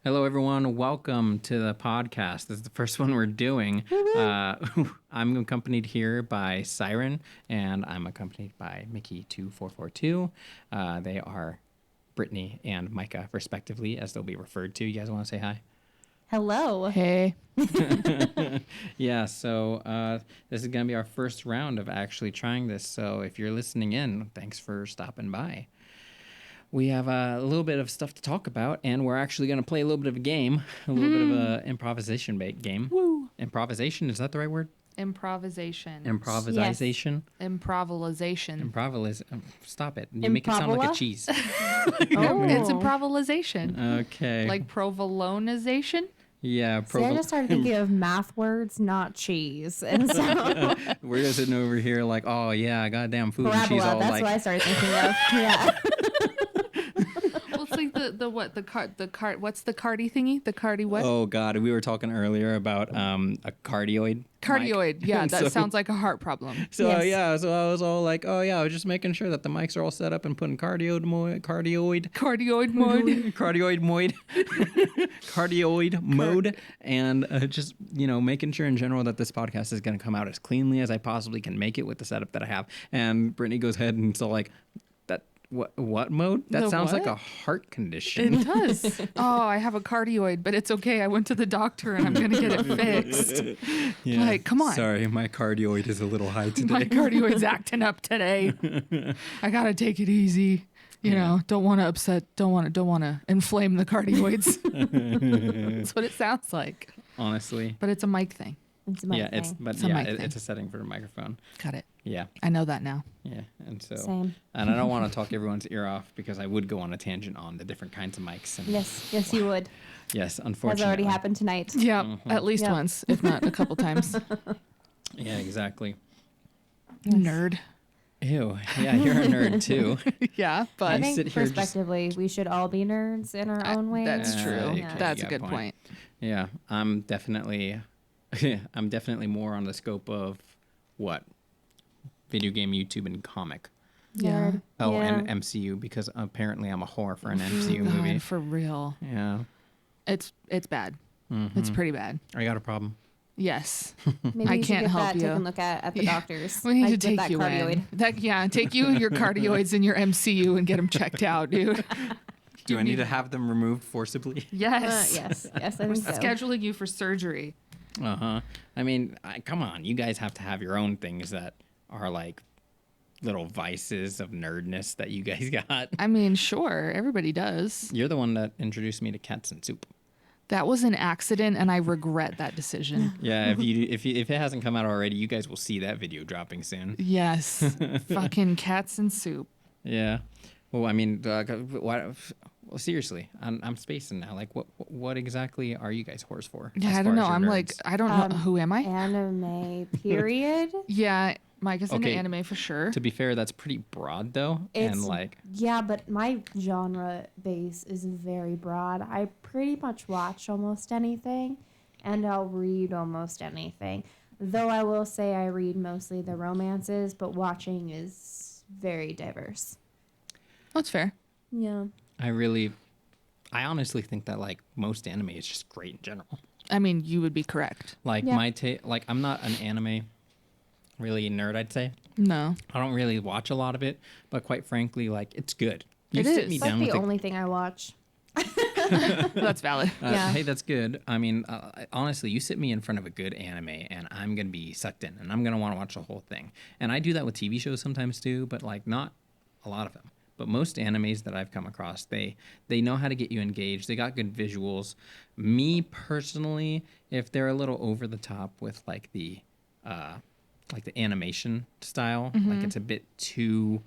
Hello, everyone. Welcome to the podcast. This is the first one we're doing. I'm accompanied here by Siren, and I'm accompanied by Micki2442. They are Brittany and Micah, respectively, as they'll be referred to. You guys want to say hi? Hello. Hey. Yeah, so this is going to be our first round of actually trying this. So if you're listening in, thanks for stopping by. We have a little bit of stuff to talk about, and we're actually going to play a little bit of a game, a little bit of an improvisation game. Woo. Improvisation, is that the right word? Improvisation. Improvisation? Improvisation. Stop it. You make it sound like a cheese. It's improvisation. Okay. Like provolonization? Yeah. See, I just started thinking of math words, not cheese. And so We're just sitting over here like, oh, yeah, goddamn food and cheese parabola, all that's like... what I started thinking of. Yeah. Well, it's like what's the cardi thingy? The cardi what? Oh, God. We were talking earlier about a cardioid. Cardioid. Mic. Yeah, that So- sounds like a heart problem. So Yes. yeah, so I was all like, oh yeah, I was just making sure that the mics are all set up and putting cardioid mode, Cardioid mode, and just making sure in general that this podcast is going to come out as cleanly as I possibly can make it with the setup that I have. And Brittany goes ahead and so like that. What mode? That The sounds like what? a heart condition. It does. Oh, I have a cardioid, but it's okay. I went to the doctor and I'm going to get it fixed. Yeah. Like, come on. Sorry, my cardioid is a little high today. My cardioid's acting up today. I got to take it easy. You know, don't want to inflame the cardioids. That's what it sounds like. Honestly. But it's a mic thing. It's my Yeah, thing. It's a mic thing. it's a setting for the microphone. Got it. Yeah. I know that now. Yeah, and so Same. and I don't want to talk everyone's ear off because I would go on a tangent on the different kinds of mics. And Yes, you would. yes, Has unfortunately. already happened tonight. Yeah, at least Yeah. once, if not a couple times. Yeah, exactly. Nerd. Ew. Yeah, you're a nerd too. Yeah, I but You think sit here just- prospectively, we should all be nerds in our own way. that's Yeah, true. okay, That's you a got a good point. point. Yeah, I'm definitely more on the scope of what video game, YouTube, and comic. Yeah. Nerd. Oh, Yeah. and MCU because apparently I'm a whore for an MCU movie. God, for real. Yeah, It's bad. Mm-hmm. It's pretty bad. I got a problem. Yes. Maybe I you should can't get help that you. taken a look at the Yeah. doctors. We need Like, to with take that you cardioid. in. Take you and your cardioids and your MCU and get them checked out, dude. Do I need to have them removed forcibly? Yes. Yes, I We're think so. scheduling you for surgery. I mean, come on. You guys have to have your own things that are like little vices of nerdness that you guys got. I mean, sure, everybody does. You're the one that introduced me to cats and soup. That was an accident, and I regret that decision. Yeah, if it hasn't come out already, you guys will see that video dropping soon. Yes. Fucking cats and soup. Yeah. Well, I mean, well, seriously, I'm spacing now. Like, what exactly are you guys whores for? Yeah, as I far don't know. as your I'm nerds? like, I don't know. Who am I? Anime, period. Yeah, Mike is into Okay. anime for sure. To be fair, that's pretty broad though, and It's- like, Yeah, but my genre base is very broad. I pretty much watch almost anything, and I'll read almost anything. Though I will say I read mostly the romances, but watching is very diverse. That's fair. Yeah. I honestly think that like most anime is just great in general. I mean, you would be correct. Like Yeah. like I'm not an anime really nerd, I'd say. No. I don't really watch a lot of it, but quite frankly, like it's good. You It sit is. me It's like down the with only thing I watch. That's valid. Yeah. Hey, that's good. I mean, honestly, you sit me in front of a good anime, and I'm gonna be sucked in, and I'm gonna want to watch the whole thing. And I do that with TV shows sometimes too, but like not a lot of them. But most animes that I've come across, they know how to get you engaged. They got good visuals. Me personally, if they're a little over the top with like the animation style, like it's a bit too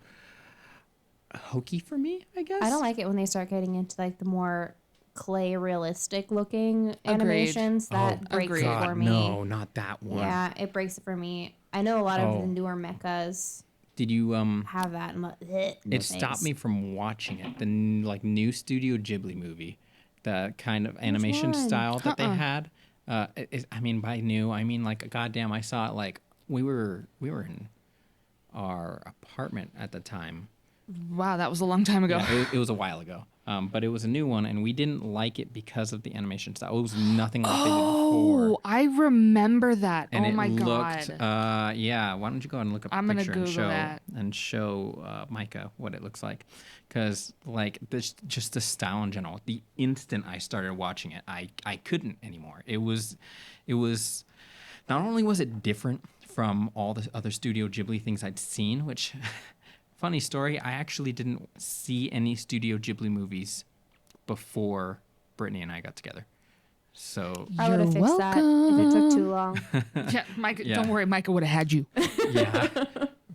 hokey for me, I guess. I don't like it when they start getting into like the more clay realistic looking animations. That breaks Agreed. it God, for me. no, not that one. Yeah, it breaks it for me. I know a lot of Oh. the newer mechas Did you have that. And I'm like, It stopped me from watching it. The new Studio Ghibli movie, the kind of animation one? style that they had. I mean, by new, I mean like goddamn. I saw it like we were in our apartment at the time. Wow, that was a long time ago. Yeah, it was a while ago. But it was a new one, and we didn't like it because of the animation style. It was nothing like they did before. Oh, I remember that. And oh it my looked, god. yeah. Why don't you go ahead and look up I'm a gonna picture and Google show that. Micah what it looks like, because like this, just the style in general. The instant I started watching it, I couldn't anymore. It was not only was it different from all the other Studio Ghibli things I'd seen, which funny story, I actually didn't see any Studio Ghibli movies before Brittany and I got together. So I would have You're fixed that if it took too long. Yeah, Micah, Yeah. don't worry, Micah would have had you. yeah,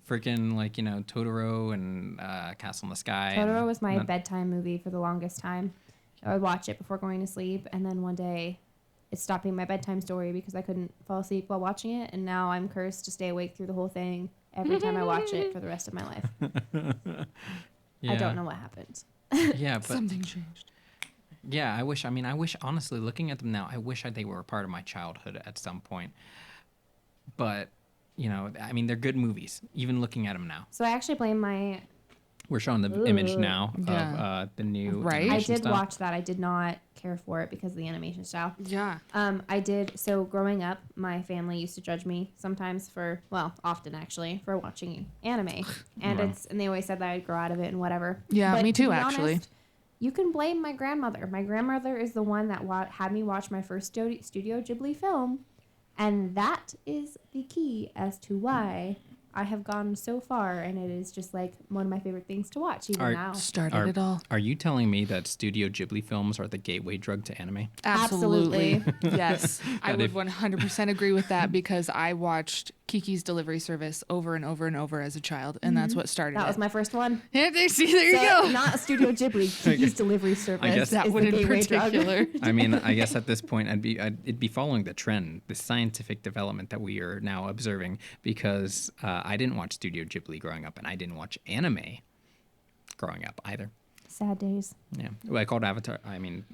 freaking like Totoro and Castle in the Sky. Totoro and was my none- bedtime movie for the longest time. I would watch it before going to sleep, and then one day it stopped being my bedtime story because I couldn't fall asleep while watching it, and now I'm cursed to stay awake through the whole thing every time I watch it for the rest of my life. Yeah. I don't know what happened. Yeah, but Something changed. yeah, I wish. Honestly, looking at them now, I wish they were a part of my childhood at some point. But they're good movies. Even looking at them now, So I actually blame my... we're showing the image Ooh. now Yeah. of the new. Right. I animation did style. watch that. I did not care for it because of the animation style. Yeah. I did. So growing up, my family used to judge me sometimes often actually, for watching anime, and Wow. and they always said that I'd grow out of it and whatever. Yeah, But me to too, be actually. honest, you can blame my grandmother. My grandmother is the one that had me watch my first Studio Ghibli film, and that is the key as to why I have gone so far, and it is just like one of my favorite things to watch even now. Started it all. Are you telling me that Studio Ghibli films are the gateway drug to anime? Absolutely. Yes. I That would if- 100% agree with that because I watched Kiki's Delivery Service over and over and over as a child, and that's what started That it. was my first one. Yeah, there you So, go. not Studio Ghibli, Kiki's Delivery Service. guess- That is one the in gateway drug. particular. I mean, I guess at this point, it'd be following the trend, the scientific development that we are now observing, because I didn't watch Studio Ghibli growing up, and I didn't watch anime growing up either. Sad days. Yeah, well, I called Avatar. I mean,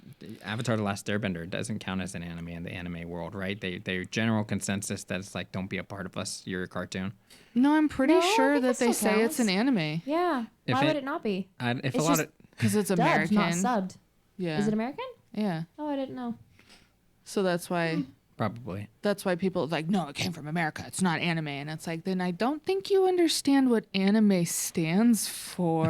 Avatar: The Last Airbender doesn't count as an anime in the anime world, right? Their general consensus that it's like, don't be a part of us. You're a cartoon. No, I'm pretty No, I sure think that it they still say it's an counts. anime Yeah. If Why it- would it not be? If It's a lot just of because it's Dubbed, American. not subbed. Yeah. Is it American? Yeah. Oh, I didn't know. So that's why probably. people are like, no, it came from America. It's not anime. And it's like, then I don't think you understand what anime stands for.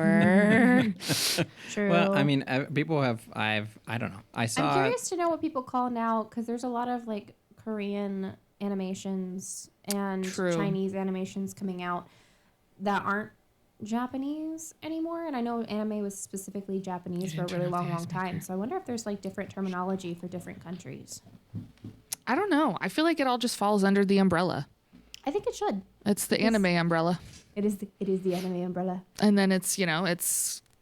True. Well, I mean, people have. I don't know. I I'm saw. curious to know what people call now, because there's a lot of like Korean animations and True. Chinese animations coming out that aren't Japanese anymore. And I know anime was specifically Japanese for a really long time. So I wonder if there's like different terminology for different countries. I don't know. I feel like it all just falls under the umbrella. I think it should. It's the anime umbrella. It is the anime umbrella. And then it's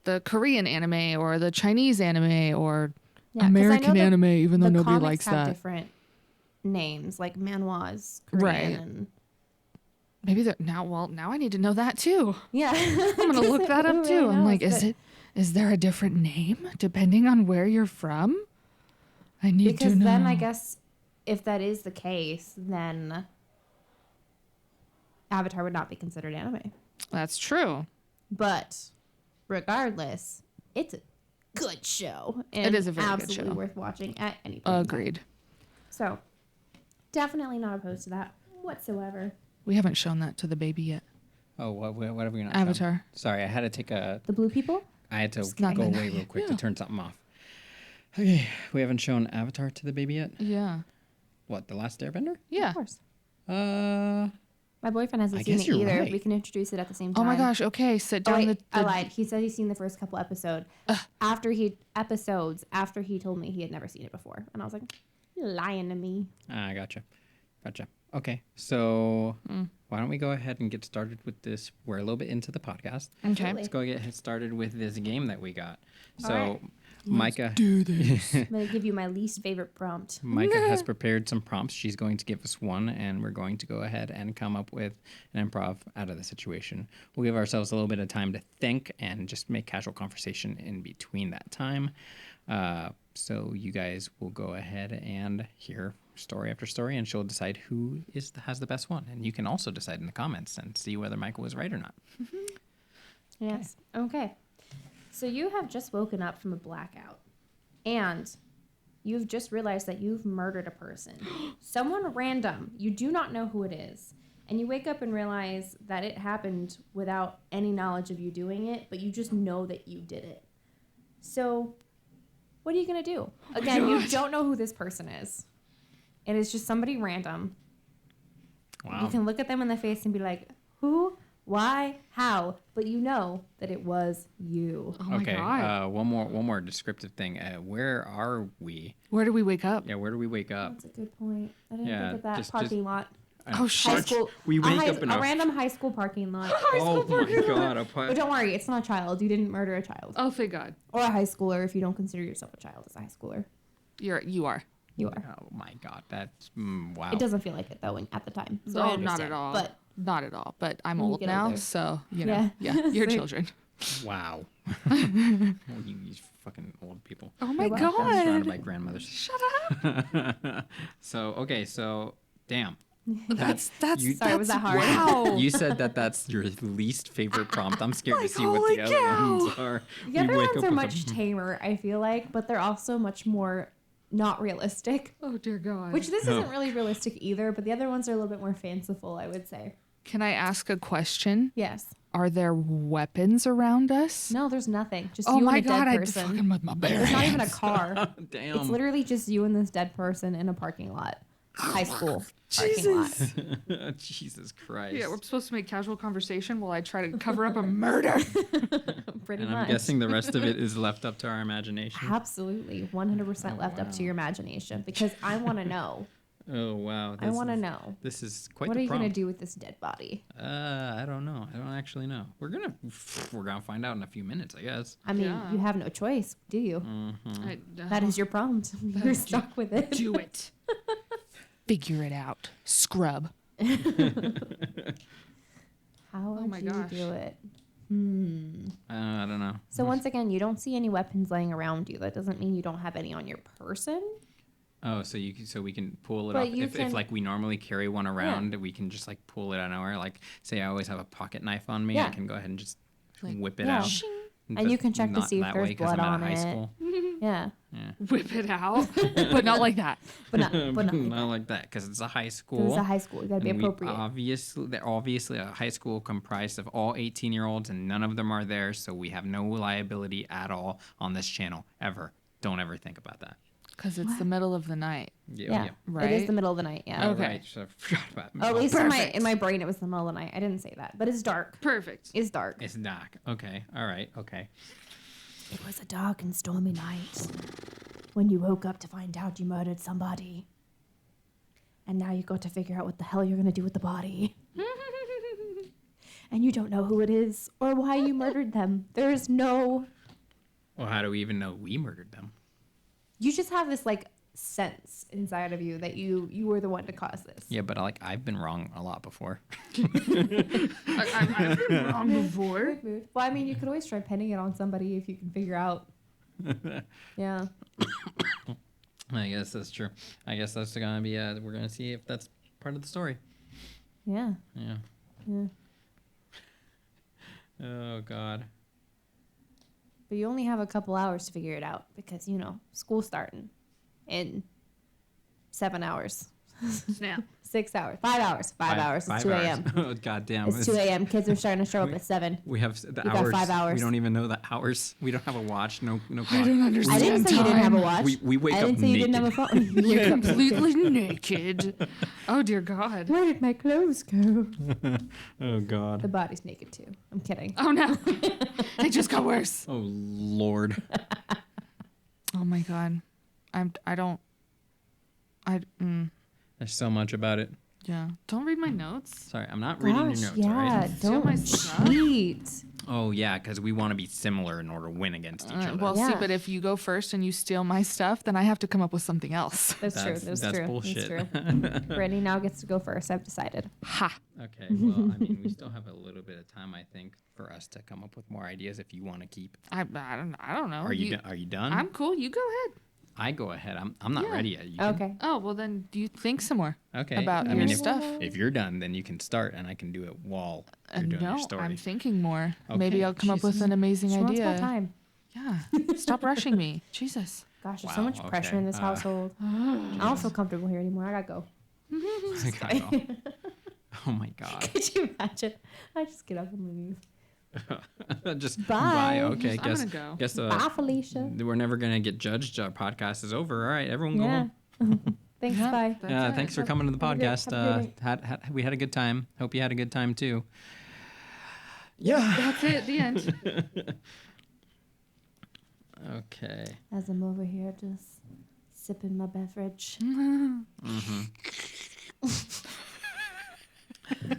the Korean anime or the Chinese anime or Yeah, 'cause I American know anime, even though the nobody comics likes have that. different names, like manhwas, Korean, Right. and Maybe that now I need to know that too. yeah. I'm gonna look that up too. I'm like, is there a different name depending on where you're from? I need Because to know. then I guess if that is the case, then Avatar would not be considered anime. That's true. But regardless, it's a good show. And It is a very good absolutely show. worth watching at any point. in time. Agreed. So definitely not opposed to that whatsoever. We haven't shown that to the baby yet. Oh, whatever you're not. Avatar. Sorry, I had to take a. The blue people? I had to not go good. away real quick to Yeah. turn something off. Okay, we haven't shown Avatar to the baby yet. Yeah. What, The Last Airbender? Yeah. Of course. Uh, My boyfriend hasn't I seen guess it you're either. right. We can introduce it at the same time. Oh my gosh. Okay. Sit Oh, down. wait, I lied. He said he's seen the first couple episodes. After he told me he had never seen it before, and I was like, "You're lying to me." gotcha. Okay, so why don't we go ahead and get started with this? We're a little bit into the podcast. Okay. Let's go get started with this game that we got. So, right. Micah. Do this. I'm gonna give you my least favorite prompt. Micah has prepared some prompts. She's going to give us one, and we're going to go ahead and come up with an improv out of the situation. We'll give ourselves a little bit of time to think and just make casual conversation in between that time. So you guys will go ahead and hear story after story, and she'll decide who has the best one. And you can also decide in the comments and see whether Michael was right or not. Yes. Okay. So you have just woken up from a blackout, and you've just realized that you've murdered a person. Someone random. You do not know who it is. And you wake up and realize that it happened without any knowledge of you doing it, but you just know that you did it. So what are you going to do? Again, you don't know who this person is. It is just somebody random. Wow. You can look at them in the face and be like, who, why, how? But you know that it was you. Oh my Okay. God. One more descriptive thing. Where are we? Where do we wake up? Yeah. Where do we wake up? That's a good point. I didn't Yeah, think of that. just- Parking lot. Oh, shit. High school. We wake up in a a random high school parking lot. Oh my God! But don't worry, it's not a child. You didn't murder a child. Oh, thank God. Or a high schooler if you don't consider yourself a child as a high schooler. You are. You are. Oh my God! That's wow. It doesn't feel like it though at the time. So I Oh, not understand. at all. But Not at all. But I'm When you old get now, older. so you know. Yeah. Yeah, you're Same. children. Wow. You fucking old people. Oh my You're welcome. Surrounded God. by grandmothers. Shut up. So damn. That's Sorry, was that hard? Wow. You said that's your least favorite prompt. I'm scared to Like, see what holy the other cow. ones are. the We other wake ones up are with a- much tamer, I feel like, but they're also much more not realistic. Oh dear God. Which this No. isn't really realistic either, but the other ones are a little bit more fanciful, I would say. Can I ask a question? Yes. Are there weapons around us? No, there's nothing. Just Oh you my and a God, dead I person. fucking with my bare There's not even a hands. car. Damn. It's literally just you and this dead person in a parking lot. High school parking lot. Jesus Christ. Yeah, we're supposed to make casual conversation while I try to cover up a murder. Pretty and much. I'm guessing the rest of it is left up to our imagination. Absolutely. 100% left up to your imagination because I want to know. Oh wow. I want to know. This is quite What the are you going to prompt. do with this dead body? I don't know. I don't actually know. We're gonna find out in a few minutes, I guess. I mean, Yeah. you have no choice, do you? That is your prompt. You're stuck with it. Do it. Figure it out. Scrub. How would my you gosh. do it? I don't know. So once again, you don't see any weapons laying around you. That doesn't mean you don't have any on your person. Oh, so we can pull it But off. you If can- like we normally carry one around, we can just like pull it out of nowhere. Like say I always have a pocket knife on me, I Yeah. can go ahead and just Like, whip it yeah. out. And you can check to Not see if that there's way 'cause blood I'm on out of high it. school. Yeah, Whip it out. But not like that. but not like Not like that because it's a high school. It was a high school. You gotta be and appropriate. they're obviously a high school comprised of all 18-year-olds, and none of them are there, so we have no liability at all on this channel ever. Don't ever think about that. Because it's the middle of the night. Yeah, it is Right? the middle of the night. Yeah. Oh, Okay. right. So I forgot about Oh, at least Perfect. in my brain, it was the middle of the night. I didn't say that, but it's dark. Perfect. It's dark. It's dark. Okay. All right. Okay. It was a dark and stormy night when you woke up to find out you murdered somebody. And now you got to figure out what the hell you're going to do with the body. And you don't know who it is or why you murdered them. There is no... Well, how do we even know we murdered them? You just have this, like, sense inside of you that you were the one to cause this. Yeah, but like I've been wrong a lot before. I've been wrong before. Well, I mean, you could always try pinning it on somebody if you can figure out. Yeah. I guess that's true. I guess that's gonna be. We're gonna see if that's part of the story. Yeah. Yeah. Yeah. Oh God. But you only have a couple hours to figure it out because, you know, school's starting in 7 hours. Snap. 6 hours. 5 hours. 5 hours. It's 2 a.m. Oh God damn. It's 2 a.m. Kids are starting to show up at 7. We have the We got hours. 5 hours. We don't even know the hours. We don't have a watch. No clock. I don't understand. I didn't say you didn't have a watch. We wake I up didn't say you didn't have a phone. You're completely naked. Oh dear God. Where did my clothes go? Oh God. The body's naked too. I'm kidding. Oh no. It just got worse. Oh Lord. Oh my God. There's so much about it. Yeah. Don't read my notes. Sorry, I'm not reading your notes. All right. Steal my don't stuff? cheat. Oh yeah, because we want to be similar in order to win against each other. Well, see, Yeah. but if you go first and you steal my stuff, then I have to come up with something else. That's true. That's true. bullshit. That's true. Brittany now gets to go first. I've decided. Ha. Okay, well, I mean, we still have a little bit of time, I think, for us to come up with more ideas if you want to keep. I don't know. Are you done? I'm cool. You go ahead. I go ahead. I'm not Yeah. ready yet. You can- Okay. Oh, well then do you think some more Okay. about I your mean, stuff? if you're done, then you can start, and I can do it while you're doing No, your story. I'm thinking more. Okay, Maybe I'll come up with Jesus. an amazing She wants more idea. time. Yeah. Stop rushing me. Jesus. Gosh, there's Wow, so much pressure in okay. this household. I don't feel comfortable here anymore. I gotta go. I gotta go. Oh my god. Could you imagine? I just get up and leave. Just Bye. Okay, I'm guess gonna go. guess Bye, Felicia. we're never gonna get judged. Our podcast is over. All right, everyone go Yeah. home. Thanks. Yeah. Bye. That's it. Thanks for coming to the Have a great- podcast. have a great We had a good time. Hope you had a good time too. Yeah. That's it. The end. Okay. As I'm over here just sipping my beverage. Mm-hmm.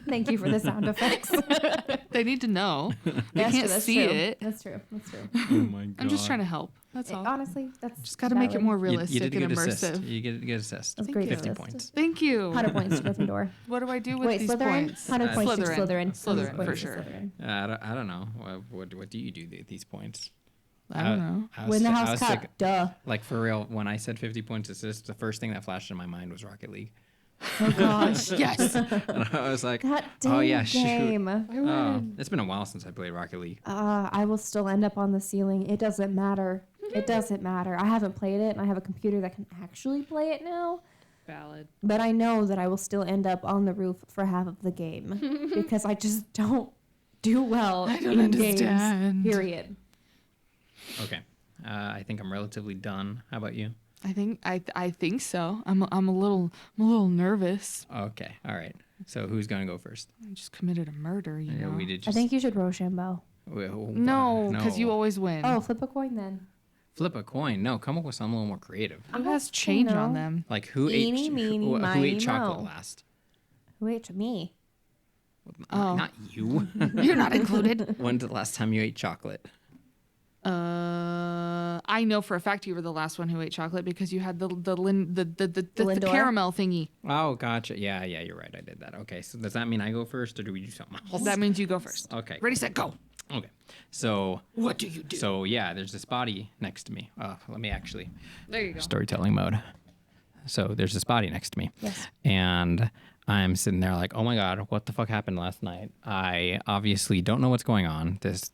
Thank you for the sound effects. They need to know. They Yes, can't that's see true. it. That's true. That's true. Oh my god. I'm just trying to help. That's all. Honestly, that's Just got to make it more You realistic did a and good immersive. assist. You get a good assist. That's great. 50 assist. points. Thank you. 100 points to Gryffindor. What do I do with Wait, these Slytherin? points? 100 points to Slytherin. Slytherin. Slytherin, Points for to sure. Slytherin. I don't know. What do you do with these points? I don't know. I was Win the thi- I House was Cup. sick- Duh. Like for real, when I said 50 points assist, the first thing that flashed in my mind was Rocket League. Oh gosh. Yes. And I was like, That dang oh yeah, shoot. game. Oh, it's been a while since I played Rocket League. I will still end up on the ceiling. It doesn't matter. It doesn't matter. I haven't played it, and I have a computer that can actually play it now. Valid. But I know that I will still end up on the roof for half of the game because I just don't do well I don't in understand. games. Period. Okay. I think I'm relatively done. How about you? I think so. I'm a little nervous. Okay. All right. So who's gonna go first? I just committed a murder, you know. We did I just. think you should Rochambeau. No, because you always win. Oh, flip a coin then. flip a coin. No, come up with something a little more creative. Who has change on know. them? Like who Eeny, ate meeny, who miny, ate chocolate moe. last? Who ate me? Oh. Not you. You're not included. When's the last time you ate chocolate? I know for a fact you were the last one who ate chocolate because you had the Lindor? caramel thingy. Oh, gotcha. Yeah, you're right. I did that. Okay, so does that mean I go first, or do we do something else? That means you go first. Okay. Ready, set, go. Okay. So What do you do? So yeah, there's this body next to me. Let me actually There you go. storytelling mode. So there's this body next to me. Yes. And I'm sitting there like, oh my God, what the fuck happened last night? I obviously don't know what's going on. There's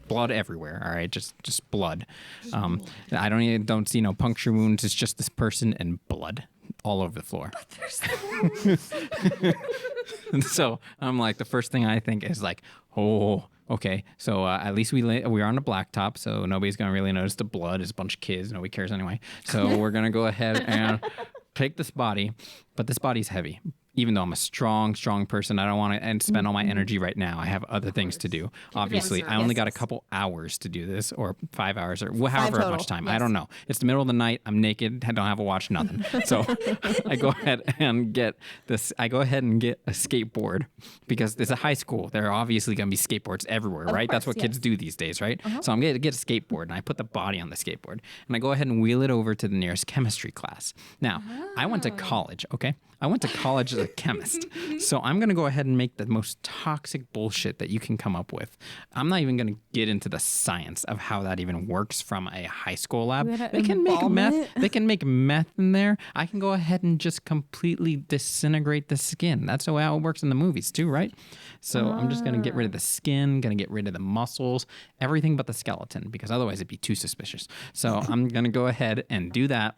blood everywhere. All right, just blood. I don't see no puncture wounds. It's just this person and blood all over the floor. And so I'm like, the first thing I think is like, oh, okay. So at least we're on a blacktop, so nobody's gonna really notice the blood. It's a bunch of kids. Nobody cares anyway. So we're gonna go ahead and take this body, but this body's heavy. Even though I'm a strong person, I don't want to spend all my energy right now. I have other things to do. Obviously, I only got a couple hours to do this, or 5 hours, or however total. much time. I Yes. don't know. It's the middle of the night. I'm naked. I don't have a watch. Nothing. So I go ahead and get this. I go ahead and get a skateboard because it's a high school. There are obviously going to be skateboards everywhere, right? That's course, what kids do these days, right? So I'm going to get a skateboard, and I put the body on the skateboard, and I go ahead and wheel it over to the nearest chemistry class. Now, I went to college. Okay. I went to college as a chemist. So I'm going to go ahead and make the most toxic bullshit that you can come up with. I'm not even going to get into the science of how that even works from a high school lab. You're gonna They can make embalm meth. it? They can make meth in there. I can go ahead and just completely disintegrate the skin. That's how it works in the movies too, right? So I'm just going to get rid of the skin, going to get rid of the muscles, everything but the skeleton, because otherwise it'd be too suspicious. So I'm going to go ahead and do that.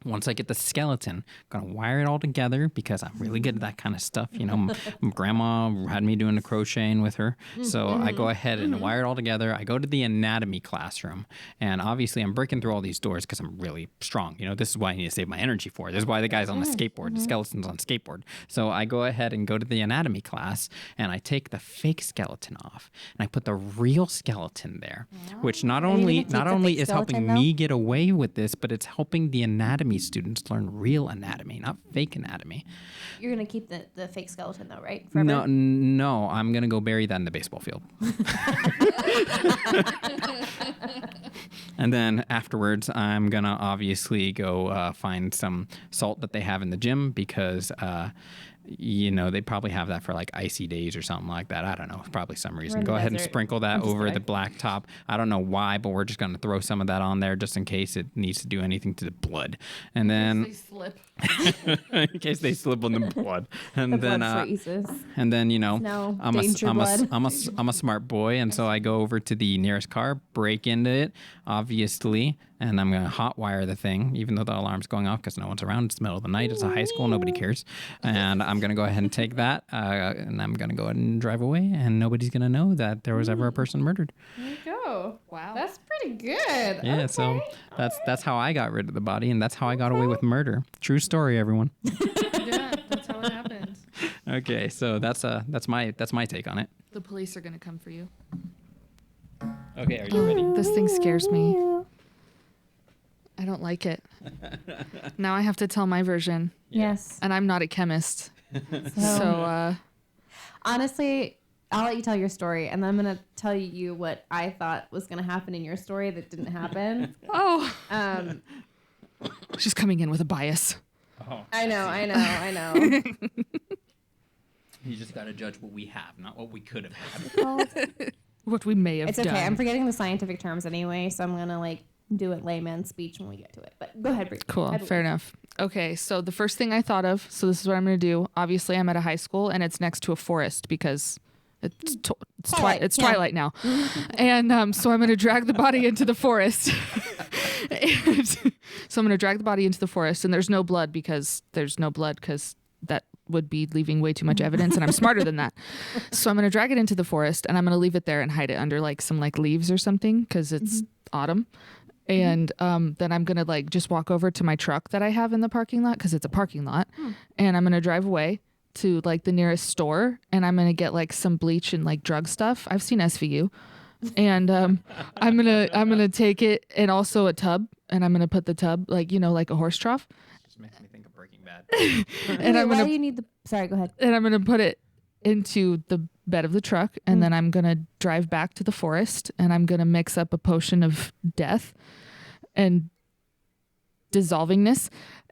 Once I get the skeleton, I'm gonna wire it all together because I'm really good at that kind of stuff. You know, my grandma had me doing the crocheting with her. So I go ahead and wire it all together. I go to the anatomy classroom, and obviously I'm breaking through all these doors because I'm really strong. You know, this is why I need to save my energy for. This is why the guy's on the skateboard, the skeleton's on skateboard. So I go ahead and go to the anatomy class, and I take the fake skeleton off, and I put the real skeleton there, which not you gonna only take the fake is helping skeleton, though? me get away with this, but it's helping the anatomy students learn real anatomy, not fake anatomy. You're gonna keep the fake skeleton though, right? Forever? No, I'm gonna go bury that in the baseball field. And then afterwards, I'm gonna obviously go find some salt that they have in the gym because they probably have that for like icy days or something like that. I don't know, probably some reason. in Go the ahead and desert. sprinkle that I'm just over the kidding. blacktop. I don't know why, but we're just gonna throw some of that on there just in case it needs to do anything to the blood. And then They slip. in case they slip on the blood. And The then blood freezes. and then No, danger blood. I'm a smart boy, and so I go over to the nearest car, break into it, obviously, and I'm going to hotwire the thing, even though the alarm's going off because no one's around. It's the middle of the night. It's a high school. Nobody cares. And I'm going to go ahead and take that, and I'm going to go ahead and drive away, and nobody's going to know that there was ever a person murdered. There you go. Wow. That's pretty good. Yeah, Okay. so that's how I got rid of the body, and that's how I got away with murder. True story, everyone. Yeah, that's how it happened. Okay, so that's my take on it. The police are gonna come for you. Okay, are you ready? This thing scares me. I don't like it. Now I have to tell my version, Yes. and I'm not a chemist. So, Honestly, I'll let you tell your story, and then I'm gonna tell you what I thought was gonna happen in your story that didn't happen. oh, she's coming in with a bias. Oh, I know. you just got to judge what we have, not what we could have had. What we may have It's done. okay. I'm forgetting the scientific terms anyway, so I'm gonna like do it layman speech when we get to it. But go ahead, Brie. Cool. Fair enough. Okay. So the first thing I thought of, so this is what I'm going to do. Obviously, I'm at a high school and it's next to a forest because it's Twilight. It's Yeah. twilight now. And so I'm going to drag the body into the forest. So I'm going to drag the body into the forest, and there's no blood because that would be leaving way too much evidence, and I'm smarter than that. So I'm going to drag it into the forest, and I'm going to leave it there and hide it under like some like leaves or something because it's autumn. And then I'm going to like just walk over to my truck that I have in the parking lot because it's a parking lot. And I'm going to drive away to like the nearest store, and I'm going to get like some bleach and like drug stuff. I've seen SVU. And I'm going to take it and also a tub, and I'm going to put the tub like, like a horse trough. Just makes me think of Breaking Bad. And why do you need the? Sorry, go ahead. And I'm going to put it into the bed of the truck, and then I'm going to drive back to the forest, and I'm going to mix up a potion of death and dissolvingness,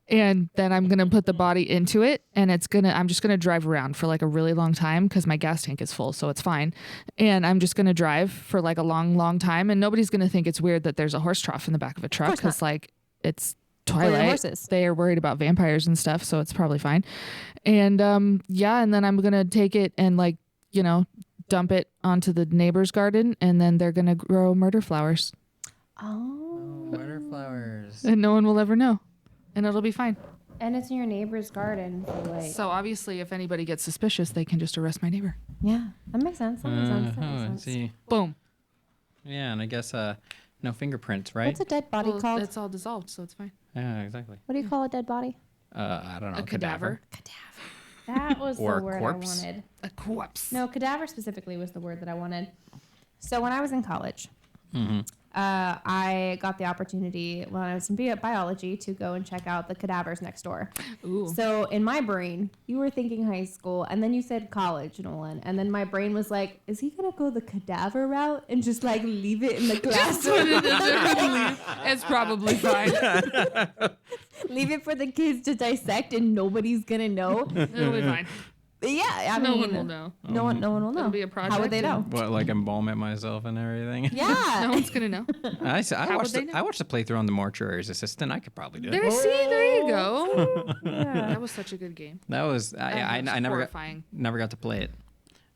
and then I'm going to put the body into it, and I'm just going to drive around for like a really long time because my gas tank is full, so it's fine. And I'm just going to drive for like a long, long time, and nobody's going to think it's weird that there's a horse trough in the back of a truck because like it's Twilight. Horses. They are worried about vampires and stuff, so it's probably fine. And and then I'm going to take it and like, dump it onto the neighbor's garden, and then they're going to grow murder flowers. Oh. Murder flowers. And no one will ever know. And it'll be fine. And it's in your neighbor's garden. So like, So obviously, if anybody gets suspicious, they can just arrest my neighbor. yeah, that makes sense. That makes sense. That makes I sense. see. Boom. Yeah, and I guess no fingerprints, right? What's a dead body Well, called? it's all dissolved, so it's fine. Yeah, exactly. What do you call a dead body? I don't know. A cadaver. That was Or the word corpse. I wanted. A corpse. No, cadaver specifically was the word that I wanted. So when I was in college, Mm-hmm. I got the opportunity when I was in biology to go and check out the cadavers next door. Ooh. So in my brain, you were thinking high school, and then you said college, Nolan, and then my brain was like, "Is he gonna go the cadaver route and just like leave it in the classroom? It's probably fine. Leave it for the kids to dissect, and nobody's gonna know?" It'll be fine. But yeah, I No mean, one will know. No one will know. It'll be a How would they know? project What, like embalm it myself and everything? Yeah. No one's gonna know. I would watched they know? I watched the playthrough on the mortuary's assistant. I could probably do it. There you go. Yeah. That was such a good game. That was I was never horrifying. never got to play it.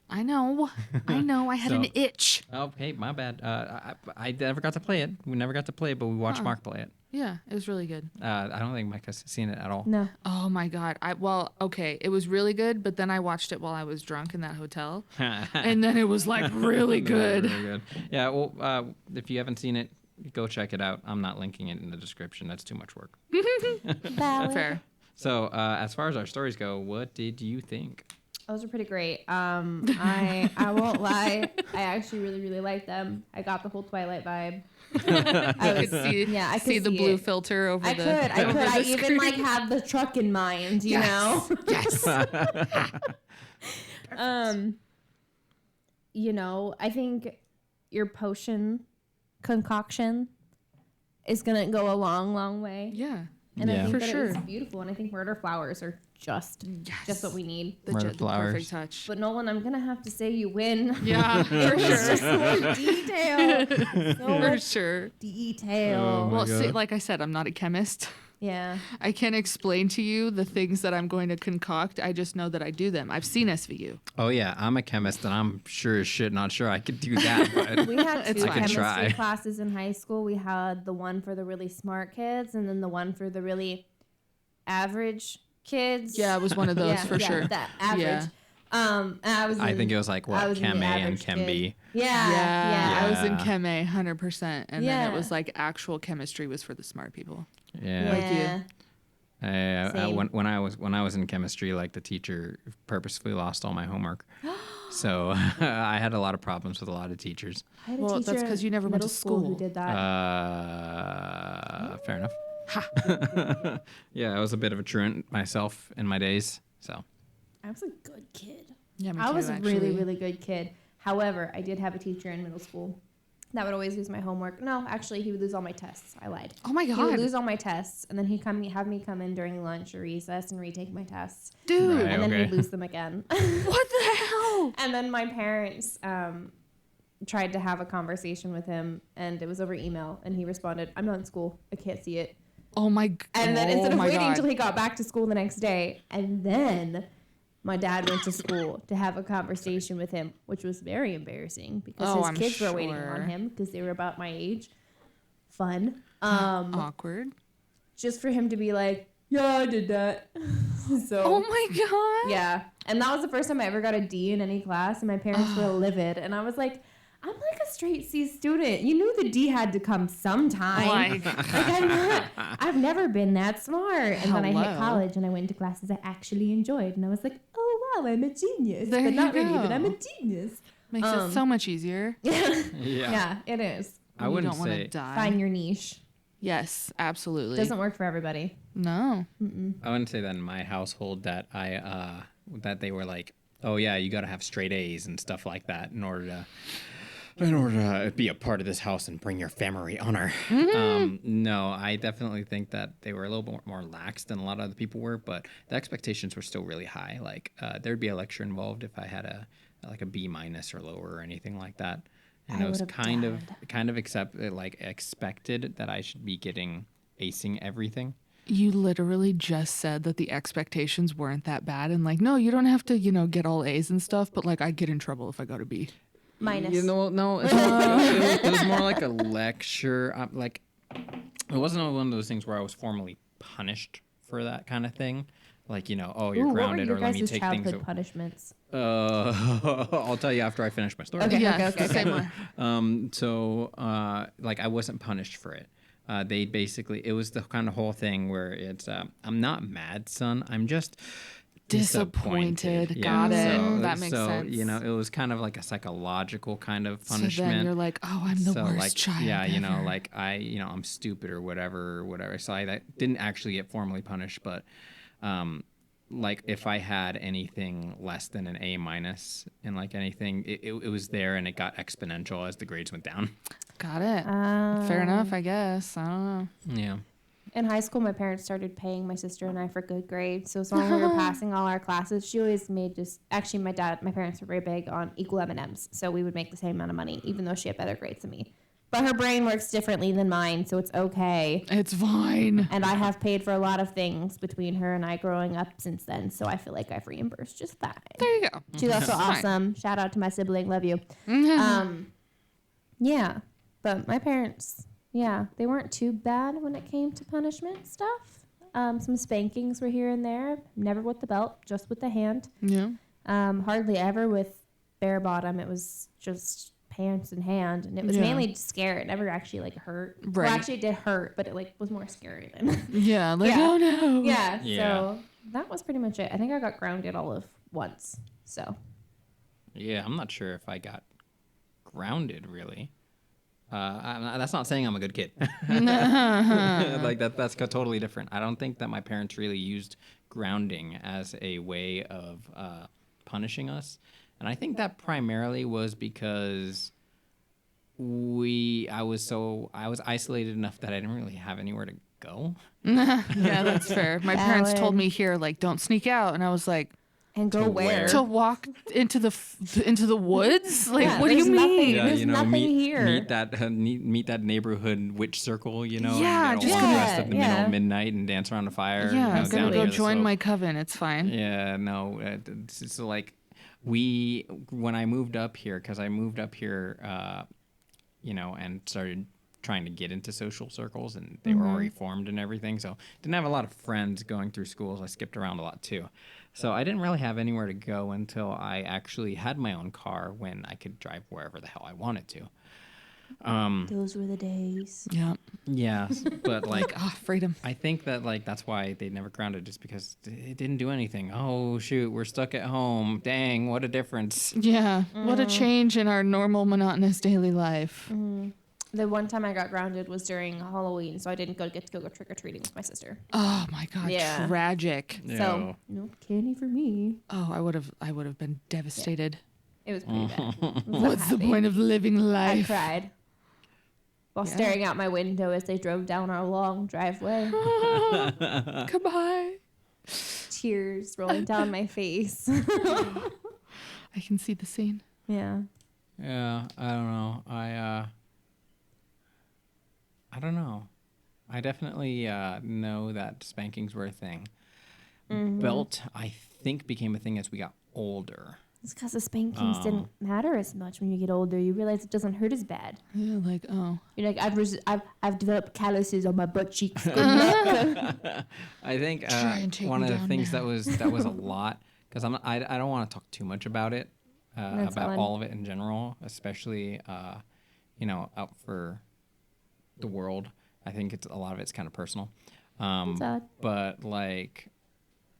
I know. I had an So- itch. Oh, hey, my bad. I never got to play it. We never got to play it, but we watched Huh. Mark play it. Yeah, it was really good. I don't think Mike has seen it at all. No. Oh my god. Okay, it was really good, but then I watched it while I was drunk in that hotel, and then it was like really good. Really good. Yeah. Well, if you haven't seen it, go check it out. I'm not linking it in the description. That's too much work. Valid. Fair. So, as far as our stories go, what did you think? Those are pretty great. I won't lie. I actually really, really liked them. I got the whole Twilight vibe. I could see, Yeah, I could see the see blue it. filter over I the. could. over I the even screen. like had the truck in mind, you know? Yes. I think your potion concoction is gonna go a long, long way. Yeah. And I Yeah. think For that sure. it was beautiful, and I think murder flowers are just what we need. Murder The flowers. perfect touch. But Nolan, I'm gonna have to say you win. Yeah, for It was just sure. more detail. So For much sure. detail. Oh my Well, see, God. like I said, I'm not a chemist. Yeah. I can't explain to you the things that I'm going to concoct. I just know that I do them. I've seen SVU. Oh yeah, I'm a chemist, and I'm sure as shit not sure I could do that. But We had two It's fine. chemistry Try. classes in high school. We had the one for the really smart kids and then the one for the really average kids. Yeah, it was one of those Yeah, for yeah, sure. That average. Yeah. And I think it was like I what was in Chem the A and average Chem kid. B. Yeah. I was in Yeah. Chem A 100%. And then Yeah. it was like actual chemistry was for the smart people. Yeah. Like you. Yeah. Same. When I was in chemistry, like the teacher purposefully lost all my homework, so I had a lot of problems with a lot of teachers. I had a Well, teacher that's 'cause you never in went to middle school who school. did that. Fair enough. Yeah, I was a bit of a truant myself in my days. So I was a good kid. Yeah, me I too, was a actually. really, really good kid. However, I did have a teacher in middle school that would always lose my homework. No, actually, he would lose all my tests. I lied. Oh my He would God. lose all my tests, and then he'd have me come in during lunch or recess and retake my tests. Dude, Right. And then Okay. he'd lose them again. what the hell? And then my parents tried to have a conversation with him, and it was over email. And he responded, "I'm not in school. I can't see it." Oh my And then oh instead of my waiting God. until he got back to school the next day, and then my dad went to school to have a conversation with him, which was very embarrassing because Oh, his I'm kids were waiting sure. on him because they were about my age. Fun. Awkward. Just for him to be like, "Yeah, I did that." So Oh my God. yeah, and that was the first time I ever got a D in any class, and my parents were livid, and I was like, "I'm like a straight C student. You knew the D had to come sometime. Like, I've never been that smart." And then I hit Hello. college, and I went to classes I actually enjoyed, and I was like, "Oh wow, I'm a genius." There but you not really, go. but I'm a genius. makes it so much easier. yeah, Yeah, it is. I You wouldn't don't want say to die. Find your niche. Yes, absolutely. Doesn't work for everybody. No. I wouldn't say that in my household that that they were like, oh yeah, you got to have straight A's and stuff like that in order to be a part of this house and bring your family honor. No, I definitely think that they were a little bit more lax than a lot of other people were, but the expectations were still really high. Like there'd be a lecture involved if I had a B- or lower or anything like that. And I it was would've kind of expected that I should be acing everything. You literally just said that the expectations weren't that bad and like, no, you don't have to, get all A's and stuff, but like I get in trouble if I got a B. Minus. No, it was more like a lecture. It wasn't one of those things where I was formally punished for that kind of thing. Like, oh, you're Ooh, grounded, what or were your let me guys' take childhood things. punishments? I'll tell you after I finish my story. Okay. Yeah, same way. I wasn't punished for it. They basically, it was the kind of whole thing where it's, I'm not mad, son. I'm just Disappointed. Got it. That makes sense. It was kind of like a psychological kind of So punishment. then you're like, oh, I'm the worst child. Yeah, ever. I'm stupid or whatever. So I didn't actually get formally punished, but if I had anything less than an A- in like anything, it was there, and it got exponential as the grades went down. Got it. Fair enough, I guess. I don't know. Yeah. In high school, my parents started paying my sister and I for good grades. So as long as we were passing all our classes, she always made my parents were very big on equal M&Ms. So we would make the same amount of money, even though she had better grades than me. But her brain works differently than mine, so it's okay. It's fine. And I have paid for a lot of things between her and I growing up since then. So I feel like I've reimbursed just fine. There you go. She's also Fine. awesome. Shout out to my sibling. Love you. Yeah. But my parents, they weren't too bad when it came to punishment stuff. Some spankings were here and there. Never with the belt, just with the hand. Yeah. Hardly ever with bare bottom. It was just pants and hand. And it was mainly scary. It never actually hurt. Right. Well, actually it did hurt, but it was more scary than. Yeah. Like, Yeah. oh no. Yeah. Yeah. So that was pretty much it. I think I got grounded all of once. So. Yeah, I'm not sure if I got grounded, really. That's not saying I'm a good kid. That's totally different. I don't think that my parents really used grounding as a way of punishing us. And I think that primarily was because I was isolated enough that I didn't really have anywhere to go. Yeah, that's fair. My parents told Valid. me here, like, don't sneak out. And I was like, And go To where? where? To walk into the woods? Like, Yeah, what do you there's mean? nothing- Yeah, There's nothing meet, here. meet that neighborhood witch circle, Yeah, and, just walk gonna- dressed at the middle Yeah. of midnight and dance around a fire. Yeah, I'm down gonna here go the join slope. my coven. It's fine. Yeah, no, it's like when I moved up here, because I moved up here, and started trying to get into social circles, and they were already formed and everything. So didn't have a lot of friends going through schools. I skipped around a lot too. So I didn't really have anywhere to go until I actually had my own car when I could drive wherever the hell I wanted to. Those were the days. Yeah. Yeah, but like Freedom. I think that like that's why they never grounded, just because it didn't do anything. Oh shoot, we're stuck at home. Dang, what a difference. Yeah. What a change in our normal monotonous daily life. The one time I got grounded was during Halloween, so I didn't get to go trick or treating with my sister. Oh my god, Yeah. tragic. So no candy for me. Oh, I would have been devastated. It was pretty bad. I was not What's the happy. point of living I life? cried while Yeah. staring out my window as they drove down our long driveway. Goodbye. Tears rolling down my face. I can see the scene. Yeah. Yeah, I don't know. I don't know. I definitely know that spankings were a thing. Belt, I think, became a thing as we got older. It's because the spankings didn't matter as much when you get older. You realize it doesn't hurt as bad. Yeah, like, oh. You're like, I've developed calluses on my butt cheeks. Good luck. I think Try and take one me of the down things now. that was a lot, because I don't want to talk too much about it, That's about fine. all of it in general, especially out for the world. I think a lot of it's kind of personal. That's odd. But like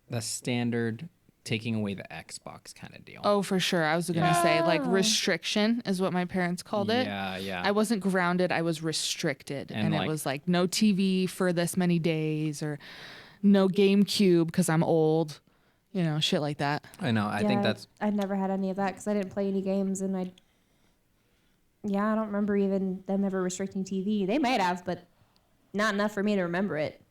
the standard taking away the Xbox kind of deal. Oh, for sure. I was going to say, like, restriction is what my parents called it. Yeah. I wasn't grounded. I was restricted. And like- it was like no TV for this many days or no GameCube because I'm old. Shit like that. I know. I think that's I never had any of that because I didn't play any games, and I don't remember even them ever restricting TV. They might have, but not enough for me to remember it.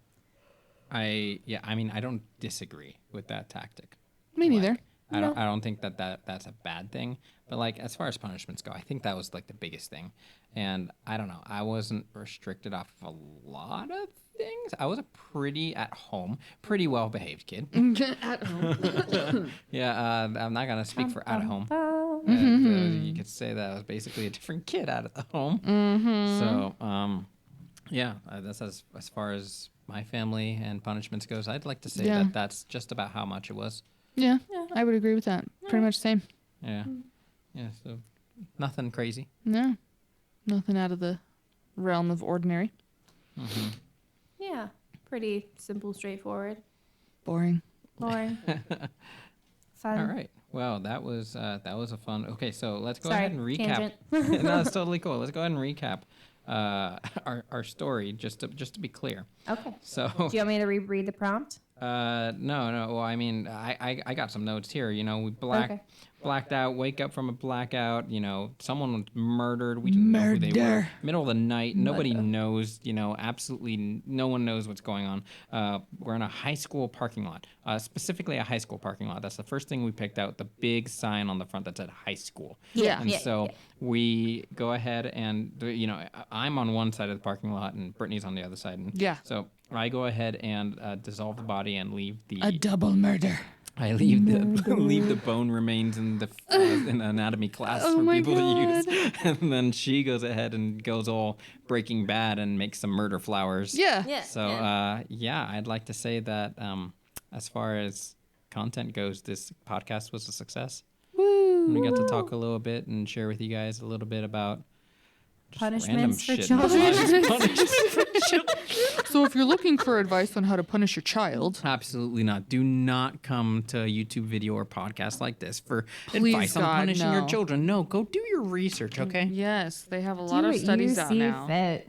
I mean, I don't disagree with that tactic. Me neither. Like, I don't think that's a bad thing. But like as far as punishments go, I think that was like the biggest thing. And I don't know, I wasn't restricted off of a lot of things. I was a pretty well behaved kid. At home. Yeah, I'm not gonna speak for at home. You could say that I was basically a different kid out of the home. So that's as far as my family and punishments goes. I'd like to say Yeah. that's just about how much it was. Yeah, I would agree with that. Pretty much same. Yeah. Yeah, so nothing crazy. No, nothing out of the realm of ordinary. Yeah, pretty simple, straightforward, Boring. boring, fun. All right. Well, that was a fun. Okay, so let's go Sorry, ahead and recap. tangent. No, it's totally cool. Let's go ahead and recap our story just to be clear. Okay. So Do you want me to reread the prompt? no. Well, I mean, I got some notes here. We Okay. blacked out, wake up from a blackout. Someone was murdered. We didn't know who they were. Murder. Middle of the night. Nobody knows. Absolutely no one knows what's going on. We're in a high school parking lot, specifically a high school parking lot. That's the first thing we picked out. The big sign on the front that said high school. Yeah. And so we go ahead and I'm on one side of the parking lot and Brittany's on the other side. And Yeah. So I go ahead and dissolve the body and leave A double murder. I leave the bone remains in the anatomy class Oh for my people God. to use, and then she goes ahead and goes all Breaking Bad and makes some murder flowers. Yeah. Yeah. So I'd like to say that as far as content goes, this podcast was a success. Woo. And we got to talk a little bit and share with you guys a little bit about just Punishments for random shit. children. Punishments for children. So if you're looking for advice on how to punish your child, Absolutely not. Do not come to a YouTube video or podcast like this for Please, advice on God, punishing your no. children. No, go do your research, okay? yes, they have a lot of studies out now.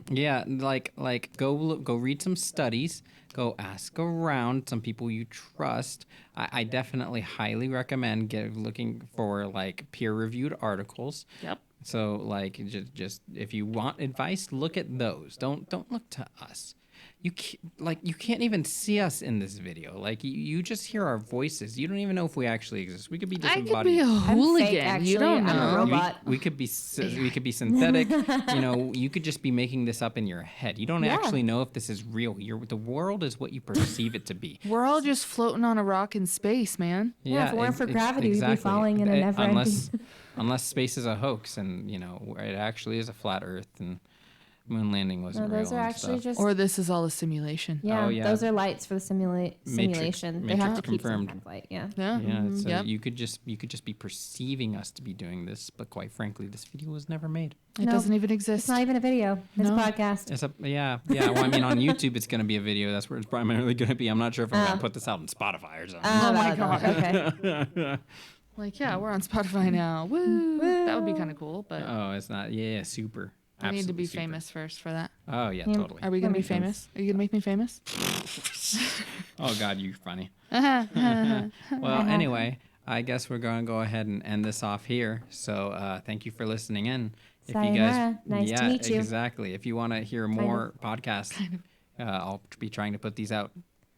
Yeah, like go read some studies. Go ask around some people you trust. I definitely highly recommend looking for like peer-reviewed articles. Yep. So like just if you want advice, look at those. Don't look to us. you can't even see us in this video. Like you just hear our voices. You don't even know if we actually exist. We could be I disembodied. could be a I'm hooligan. fake, actually. You don't I'm a know. robot. We could be synthetic. You could just be making this up in your head. You don't actually know if this is real. The world is what you perceive it to be. We're all just floating on a rock in space, man. Yeah, if it weren't for gravity, we'd be falling in a never-ending. Unless space is a hoax and it actually is a flat Earth and moon landing wasn't real. Those are and actually stuff. just. Or this is all a simulation. Yeah, Oh, yeah. those are lights for the simulation. They have Matrix to keep some confirmed. kind of light. Yeah. Yeah. Yeah, so Yep. you could just be perceiving us to be doing this, but quite frankly, this video was never made. It No, doesn't even exist. It's not even a video. It's No. a podcast. It's yeah. Well, I mean, on YouTube, it's going to be a video. That's where it's primarily going to be. I'm not sure if I'm going to put this out on Spotify or something. Oh my God. Okay. Like, yeah, we're on Spotify now. Woo. That would be kind of cool, but Oh, it's not. Yeah, super. I need to Absolutely be super. famous first for that. Oh yeah, Yeah. totally. Are we going to be makes sense. famous? Are you going to make me famous? Oh God, you're funny. Uh-huh. Well, anyway, I guess we're going to go ahead and end this off here. So thank you for listening in. If you guys, Sayonara. Nice to meet you. Exactly. If you want to hear more podcasts, I'll be trying to put these out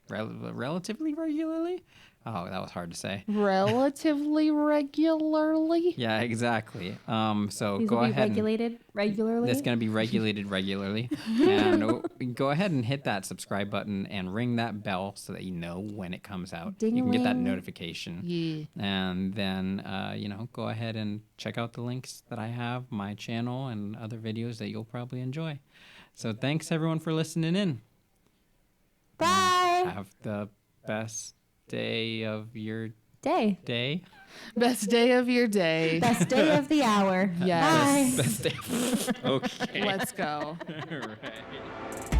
relatively regularly. Oh, that was hard to say. Relatively regularly? Yeah, exactly. So These go will be ahead. regulated regularly. It's going to be regulated regularly. And go ahead and hit that subscribe button and ring that bell so that you know when it comes out. You can get that Ding-a-ling. notification. Yeah. And then, go ahead and check out the links that I have, my channel, and other videos that you'll probably enjoy. So thanks, everyone, for listening in. Bye. Have the best day of your Day. day. Best day of your day. Best day of the hour. Yes. Bye. Best day. Okay. Let's go. All right.